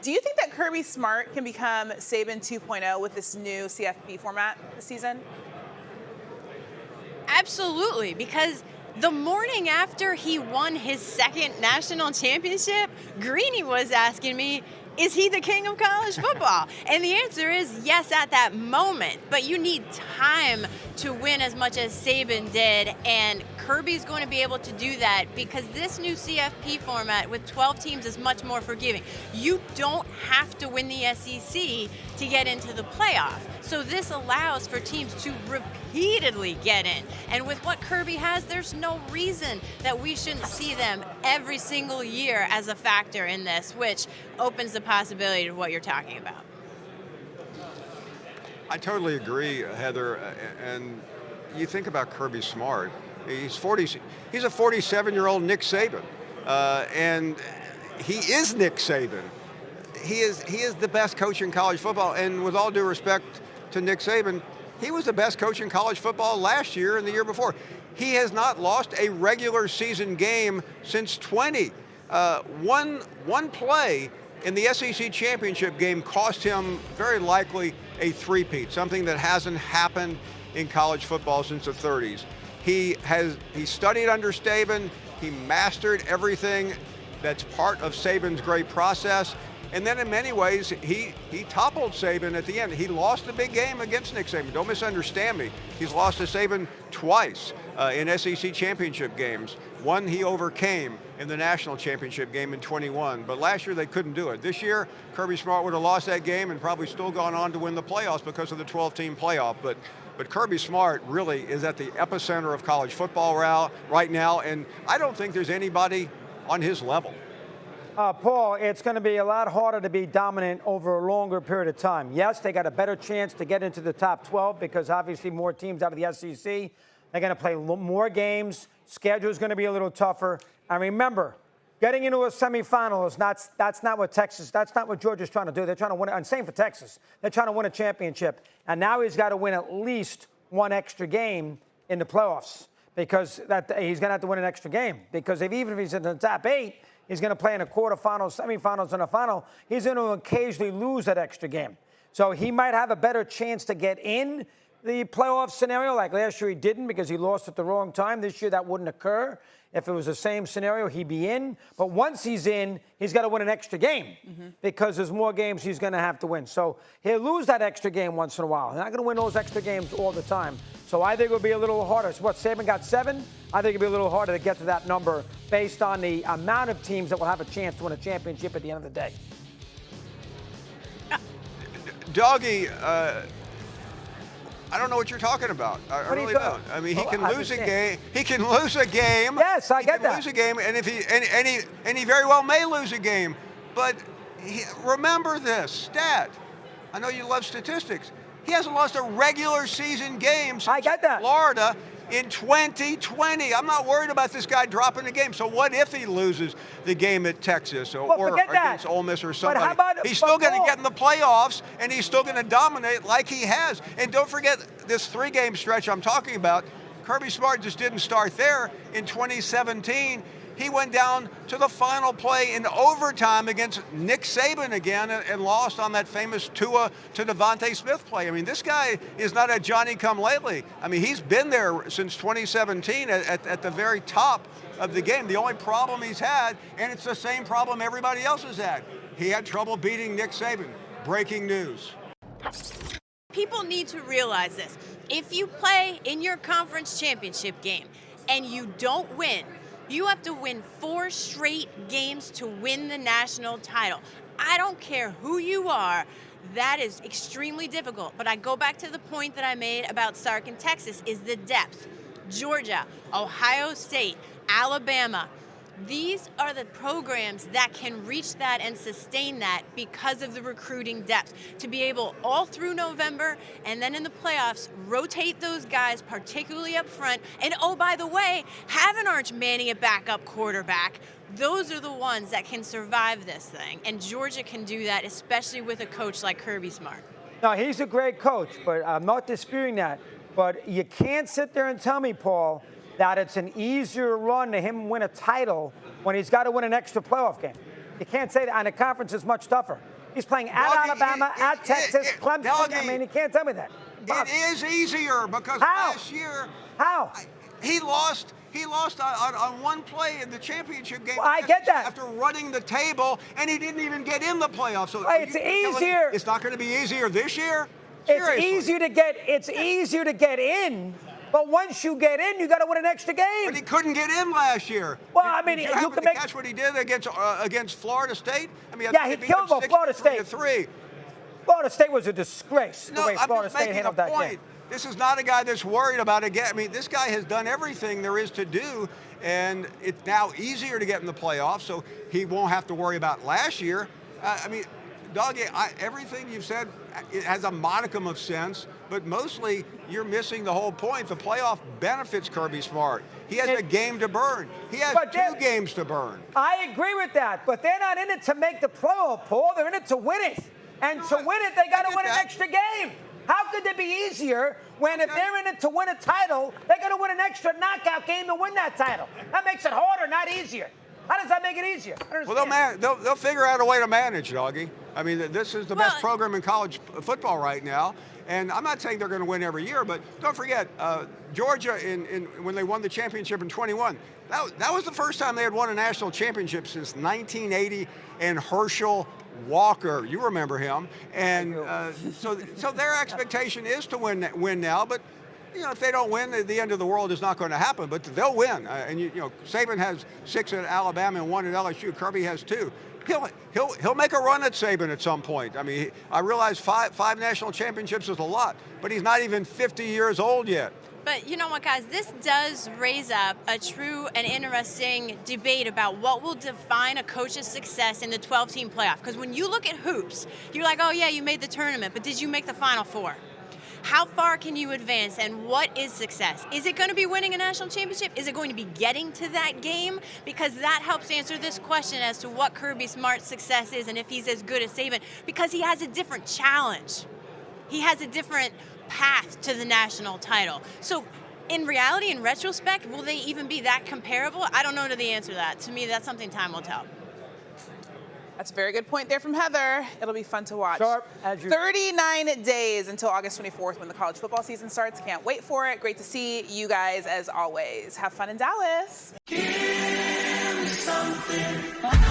Do you think that Kirby Smart can become Saban 2.0 with this new CFP format this season? Absolutely, because the morning after he won his second national championship, Greeny was asking me, is he the king of college football? And the answer is yes at that moment, but you need time to win as much as Saban did, and Kirby's going to be able to do that because this new CFP format with 12 teams is much more forgiving. You don't have to win the SEC to get into the playoff. So this allows for teams to repeatedly get in. And with what Kirby has, there's no reason that we shouldn't see them every single year as a factor in this, which opens the possibility of what you're talking about. I totally agree, Heather. And you think about Kirby Smart. He's a 47-year-old Nick Saban, and he is Nick Saban. He is the best coach in college football. And with all due respect to Nick Saban, he was the best coach in college football last year and the year before. He has not lost a regular season game since 20. One play in the SEC championship game cost him very likely a three-peat, something that hasn't happened in college football since the 30s. He studied under Saban. He mastered everything that's part of Saban's great process. And then in many ways, he toppled Saban at the end. He lost the big game against Nick Saban. Don't misunderstand me. He's lost to Saban twice in SEC championship games. One he overcame in the national championship game in 21. But last year they couldn't do it. This year, Kirby Smart would have lost that game and probably still gone on to win the playoffs because of the 12-team playoff. But Kirby Smart really is at the epicenter of college football right now, and I don't think there's anybody on his level. Paul, it's going to be a lot harder to be dominant over a longer period of time. Yes, they got a better chance to get into the top 12 because obviously more teams out of the SEC. They're going to play more games. Schedule's going to be a little tougher. And remember, getting into a semifinal that's not what Georgia's trying to do. They're trying to win, and same for Texas. They're trying to win a championship. And now he's got to win at least one extra game in the playoffs because he's going to have to win an extra game because even if he's in the top 8, he's going to play in a quarterfinals, semifinals, and a final. He's going to occasionally lose that extra game. So he might have a better chance to get in the playoff scenario. Like last year he didn't because he lost at the wrong time. This year that wouldn't occur. If it was the same scenario, he'd be in. But once he's in, he's got to win an extra game because there's more games he's going to have to win. So he'll lose that extra game once in a while. He's not going to win those extra games all the time. So I think it'll be a little harder. So what, Saban got 7? I think it'll be a little harder to get to that number based on the amount of teams that will have a chance to win a championship at the end of the day. Doggy, I don't know what you're talking about. I really don't. I mean, he can lose a game. He can lose a game. Yes, I get that. He can lose a game, and if he very well may lose a game. But remember this stat. I know you love statistics. He hasn't lost a regular season game since Florida in 2020. I'm not worried about this guy dropping a game. So what if he loses the game at Texas or against Ole Miss or somebody? He's still going to get in the playoffs, and he's still going to dominate like he has. And don't forget this 3-game stretch I'm talking about. Kirby Smart just didn't start there. In 2017, he went down to the final play in overtime against Nick Saban again and lost on that famous Tua to Devontae Smith play. I mean, this guy is not a Johnny-come-lately. I mean, he's been there since 2017 at the very top of the game. The only problem he's had, and it's the same problem everybody else has had, he had trouble beating Nick Saban. Breaking news. People need to realize this. If you play in your conference championship game and you don't win, you have to win 4 straight games to win the national title. I don't care who you are. That is extremely difficult. But I go back to the point that I made about Sark in Texas is the depth. Georgia, Ohio State, Alabama. These are the programs that can reach that and sustain that because of the recruiting depth. To be able all through November and then in the playoffs, rotate those guys, particularly up front. And oh, by the way, have an Arch Manning at backup quarterback. Those are the ones that can survive this thing. And Georgia can do that, especially with a coach like Kirby Smart. No, he's a great coach, but I'm not disputing that. But you can't sit there and tell me, Paul, that it's an easier run to him win a title when he's got to win an extra playoff game. You can't say that. And the conference is much tougher. He's playing at Doggy, Alabama, at Texas, Clemson. Doggy, I mean, you can't tell me that. It is easier because How? last year How? he lost. He lost on one play in the championship game. Well, I get that. After running the table, and he didn't even get in the playoffs. So It's easier. It's not going to be easier this year. It's Seriously. easier to get in, but once you get in, you got to win an extra game. But he couldn't get in last year. Well, I mean, Did you happen can to make. catch what he did against Florida State? I mean, Yeah, he beat killed them them, Florida 63-3. Florida State was a disgrace. No, the way I'm Florida just State making a handled that point. game. This is not a guy that's worried about it. I mean, this guy has done everything there is to do, and it's now easier to get in the playoffs, so he won't have to worry about last year. I mean, Doggy, everything you've said, it has a modicum of sense, but mostly you're missing the whole point. The playoff benefits Kirby Smart. He has a game to burn. He has two games to burn. I agree with that, but they're not in it to make the playoff, Paul. They're in it to win it. And to win it, they got to win an extra game. How could it be easier when if they're in it to win a title, they're going to win an extra knockout game to win that title? That makes it harder, not easier. How does that make it easier? Well, they'll figure out a way to manage, Doggy. I mean, this is the best program in college football right now. And I'm not saying they're going to win every year, but don't forget, Georgia, when they won the championship in 21, that was the first time they had won a national championship since 1980, and Herschel Walker, you remember him, and so their expectation is to win now. But you know, if they don't win, the end of the world is not going to happen. But they'll win. And you know, Saban has 6 at Alabama and 1 at LSU. Kirby has 2. He'll make a run at Saban at some point. I mean, I realize five national championships is a lot, but he's not even 50 years old yet. But you know what, guys? This does raise up a true and interesting debate about what will define a coach's success in the 12-team playoff. Because when you look at hoops, you're like, oh, yeah, you made the tournament, but did you make the Final Four? How far can you advance, and what is success? Is it going to be winning a national championship? Is it going to be getting to that game? Because that helps answer this question as to what Kirby Smart's success is and if he's as good as Saban, because he has a different challenge. He has a different path to the national title. So in reality, in retrospect, will they even be that comparable? I don't know the answer to that. To me, that's something time will tell. That's a very good point there from Heather. It'll be fun to watch. Sharp as you. 39 days until August 24th when the college football season starts. Can't wait for it. Great to see you guys as always. Have fun in Dallas. Give me something.